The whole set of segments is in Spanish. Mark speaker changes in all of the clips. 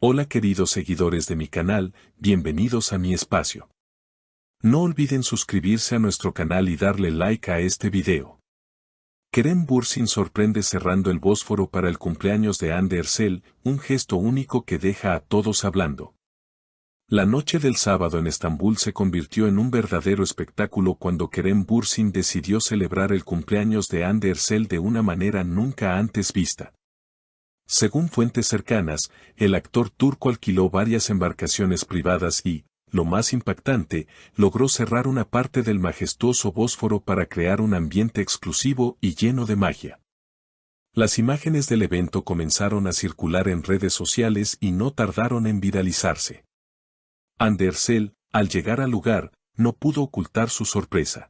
Speaker 1: Hola queridos seguidores de mi canal, bienvenidos a mi espacio. No olviden suscribirse a nuestro canal y darle like a este video. Kerem Bürsin sorprende cerrando el Bósforo para el cumpleaños de Hande Erçel, un gesto único que deja a todos hablando. La noche del sábado en Estambul se convirtió en un verdadero espectáculo cuando Kerem Bürsin decidió celebrar el cumpleaños de Hande Erçel de una manera nunca antes vista. Según fuentes cercanas, el actor turco alquiló varias embarcaciones privadas y, lo más impactante, logró cerrar una parte del majestuoso Bósforo para crear un ambiente exclusivo y lleno de magia. Las imágenes del evento comenzaron a circular en redes sociales y no tardaron en viralizarse. Hande Erçel, al llegar al lugar, no pudo ocultar su sorpresa.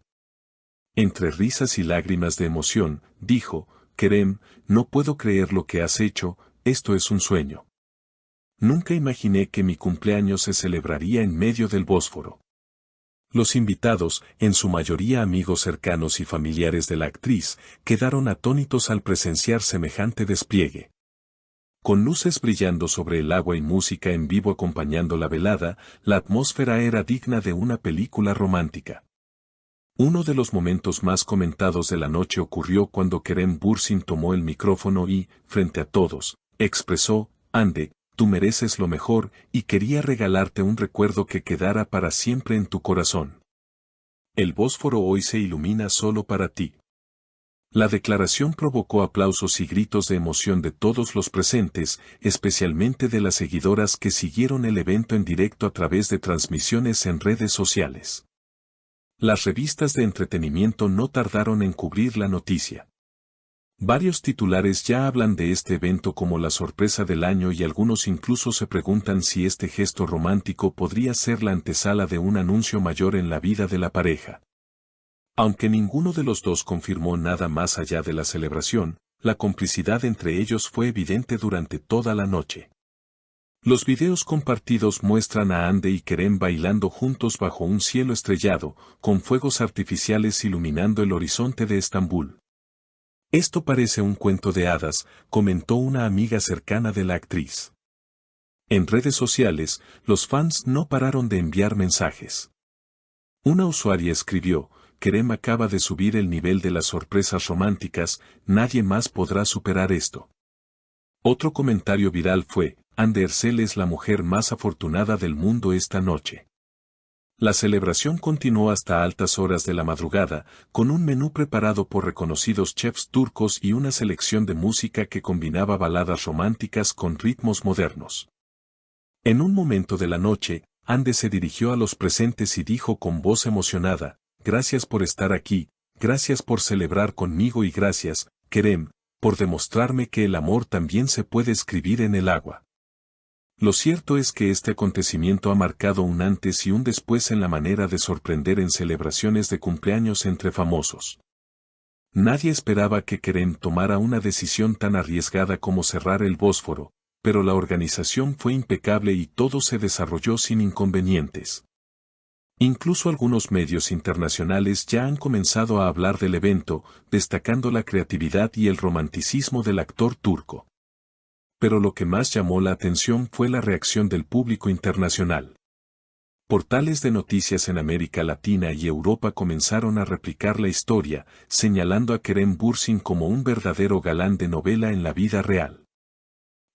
Speaker 1: Entre risas y lágrimas de emoción, dijo: Kerem, no puedo creer lo que has hecho, esto es un sueño. Nunca imaginé que mi cumpleaños se celebraría en medio del Bósforo. Los invitados, en su mayoría amigos cercanos y familiares de la actriz, quedaron atónitos al presenciar semejante despliegue. Con luces brillando sobre el agua y música en vivo acompañando la velada, la atmósfera era digna de una película romántica. Uno de los momentos más comentados de la noche ocurrió cuando Kerem Bürsin tomó el micrófono y, frente a todos, expresó: Hande, tú mereces lo mejor y quería regalarte un recuerdo que quedara para siempre en tu corazón. El Bósforo hoy se ilumina solo para ti. La declaración provocó aplausos y gritos de emoción de todos los presentes, especialmente de las seguidoras que siguieron el evento en directo a través de transmisiones en redes sociales. Las revistas de entretenimiento no tardaron en cubrir la noticia. Varios titulares ya hablan de este evento como la sorpresa del año y algunos incluso se preguntan si este gesto romántico podría ser la antesala de un anuncio mayor en la vida de la pareja. Aunque ninguno de los dos confirmó nada más allá de la celebración, la complicidad entre ellos fue evidente durante toda la noche. Los videos compartidos muestran a Hande y Kerem bailando juntos bajo un cielo estrellado, con fuegos artificiales iluminando el horizonte de Estambul. Esto parece un cuento de hadas, comentó una amiga cercana de la actriz. En redes sociales, los fans no pararon de enviar mensajes. Una usuaria escribió: Kerem acaba de subir el nivel de las sorpresas románticas, nadie más podrá superar esto. Otro comentario viral fue: Hande Erçel es la mujer más afortunada del mundo esta noche. La celebración continuó hasta altas horas de la madrugada, con un menú preparado por reconocidos chefs turcos y una selección de música que combinaba baladas románticas con ritmos modernos. En un momento de la noche, Hande se dirigió a los presentes y dijo con voz emocionada: Gracias por estar aquí, gracias por celebrar conmigo y gracias, Kerem, por demostrarme que el amor también se puede escribir en el agua. Lo cierto es que este acontecimiento ha marcado un antes y un después en la manera de sorprender en celebraciones de cumpleaños entre famosos. Nadie esperaba que Kerem tomara una decisión tan arriesgada como cerrar el Bósforo, pero la organización fue impecable y todo se desarrolló sin inconvenientes. Incluso algunos medios internacionales ya han comenzado a hablar del evento, destacando la creatividad y el romanticismo del actor turco. Pero lo que más llamó la atención fue la reacción del público internacional. Portales de noticias en América Latina y Europa comenzaron a replicar la historia, señalando a Kerem Bürsin como un verdadero galán de novela en la vida real.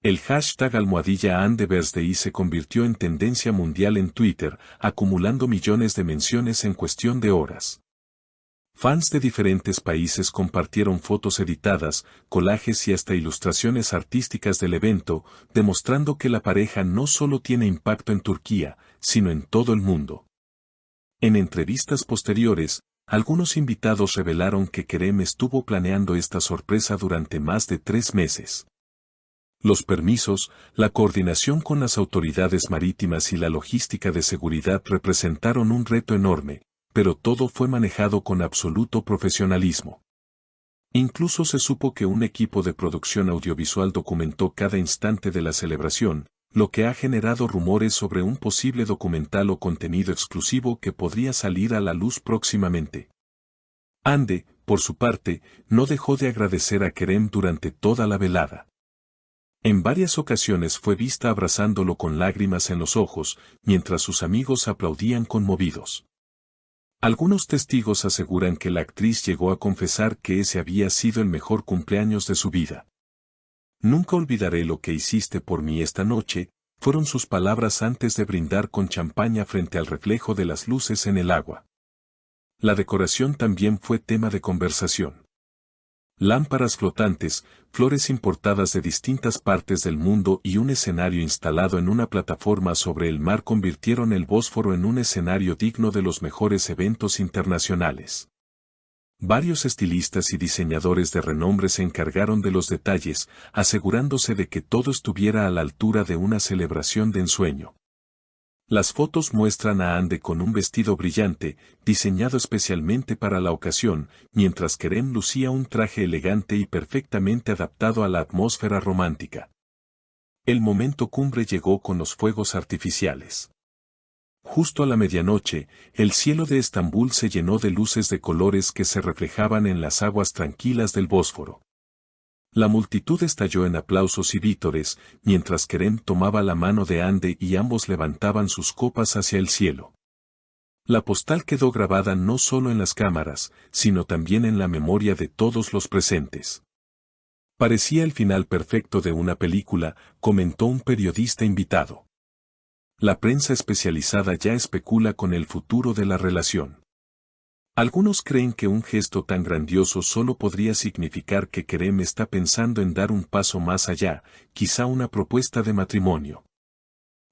Speaker 1: El hashtag #HandeBirthday se convirtió en tendencia mundial en Twitter, acumulando millones de menciones en cuestión de horas. Fans de diferentes países compartieron fotos editadas, collages y hasta ilustraciones artísticas del evento, demostrando que la pareja no solo tiene impacto en Turquía, sino en todo el mundo. En entrevistas posteriores, algunos invitados revelaron que Kerem estuvo planeando esta sorpresa durante más de 3 meses. Los permisos, la coordinación con las autoridades marítimas y la logística de seguridad representaron un reto enorme, pero todo fue manejado con absoluto profesionalismo. Incluso se supo que un equipo de producción audiovisual documentó cada instante de la celebración, lo que ha generado rumores sobre un posible documental o contenido exclusivo que podría salir a la luz próximamente. Hande, por su parte, no dejó de agradecer a Kerem durante toda la velada. En varias ocasiones fue vista abrazándolo con lágrimas en los ojos, mientras sus amigos aplaudían conmovidos. Algunos testigos aseguran que la actriz llegó a confesar que ese había sido el mejor cumpleaños de su vida. Nunca olvidaré lo que hiciste por mí esta noche, fueron sus palabras antes de brindar con champaña frente al reflejo de las luces en el agua. La decoración también fue tema de conversación. Lámparas flotantes, flores importadas de distintas partes del mundo y un escenario instalado en una plataforma sobre el mar convirtieron el Bósforo en un escenario digno de los mejores eventos internacionales. Varios estilistas y diseñadores de renombre se encargaron de los detalles, asegurándose de que todo estuviera a la altura de una celebración de ensueño. Las fotos muestran a Ande con un vestido brillante, diseñado especialmente para la ocasión, mientras Kerem lucía un traje elegante y perfectamente adaptado a la atmósfera romántica. El momento cumbre llegó con los fuegos artificiales. Justo a la medianoche, el cielo de Estambul se llenó de luces de colores que se reflejaban en las aguas tranquilas del Bósforo. La multitud estalló en aplausos y vítores, mientras Kerem tomaba la mano de Ande y ambos levantaban sus copas hacia el cielo. La postal quedó grabada no solo en las cámaras, sino también en la memoria de todos los presentes. Parecía el final perfecto de una película, comentó un periodista invitado. La prensa especializada ya especula con el futuro de la relación. Algunos creen que un gesto tan grandioso solo podría significar que Kerem está pensando en dar un paso más allá, quizá una propuesta de matrimonio.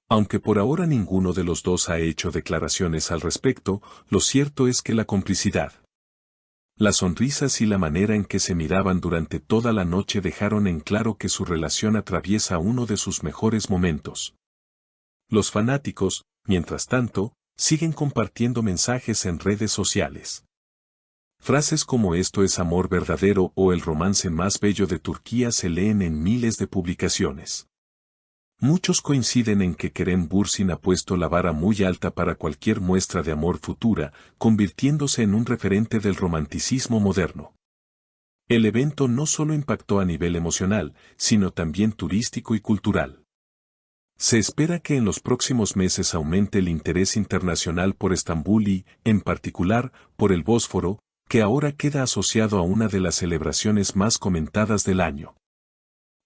Speaker 1: Aunque por ahora ninguno de los dos ha hecho declaraciones al respecto, lo cierto es que la complicidad, las sonrisas y la manera en que se miraban durante toda la noche dejaron en claro que su relación atraviesa uno de sus mejores momentos. Los fanáticos, mientras tanto, siguen compartiendo mensajes en redes sociales. Frases como "esto es amor verdadero" o "el romance más bello de Turquía" se leen en miles de publicaciones. Muchos coinciden en que Kerem Bürsin ha puesto la vara muy alta para cualquier muestra de amor futura, convirtiéndose en un referente del romanticismo moderno. El evento no solo impactó a nivel emocional, sino también turístico y cultural. Se espera que en los próximos meses aumente el interés internacional por Estambul y, en particular, por el Bósforo, que ahora queda asociado a una de las celebraciones más comentadas del año.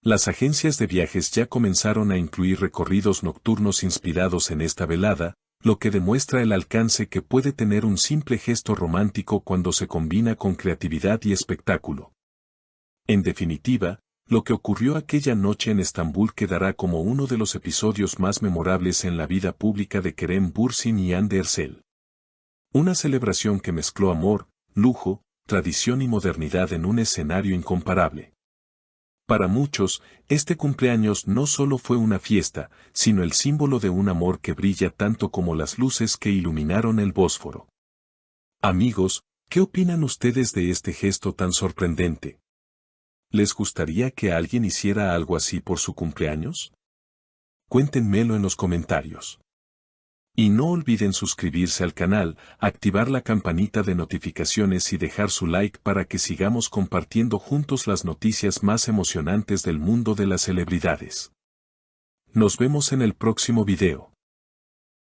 Speaker 1: Las agencias de viajes ya comenzaron a incluir recorridos nocturnos inspirados en esta velada, lo que demuestra el alcance que puede tener un simple gesto romántico cuando se combina con creatividad y espectáculo. En definitiva, lo que ocurrió aquella noche en Estambul quedará como uno de los episodios más memorables en la vida pública de Kerem Bürsin y Hande Erçel. Una celebración que mezcló amor, lujo, tradición y modernidad en un escenario incomparable. Para muchos, este cumpleaños no solo fue una fiesta, sino el símbolo de un amor que brilla tanto como las luces que iluminaron el Bósforo. Amigos, ¿qué opinan ustedes de este gesto tan sorprendente? ¿Les gustaría que alguien hiciera algo así por su cumpleaños? Cuéntenmelo en los comentarios. Y no olviden suscribirse al canal, activar la campanita de notificaciones y dejar su like para que sigamos compartiendo juntos las noticias más emocionantes del mundo de las celebridades. Nos vemos en el próximo video.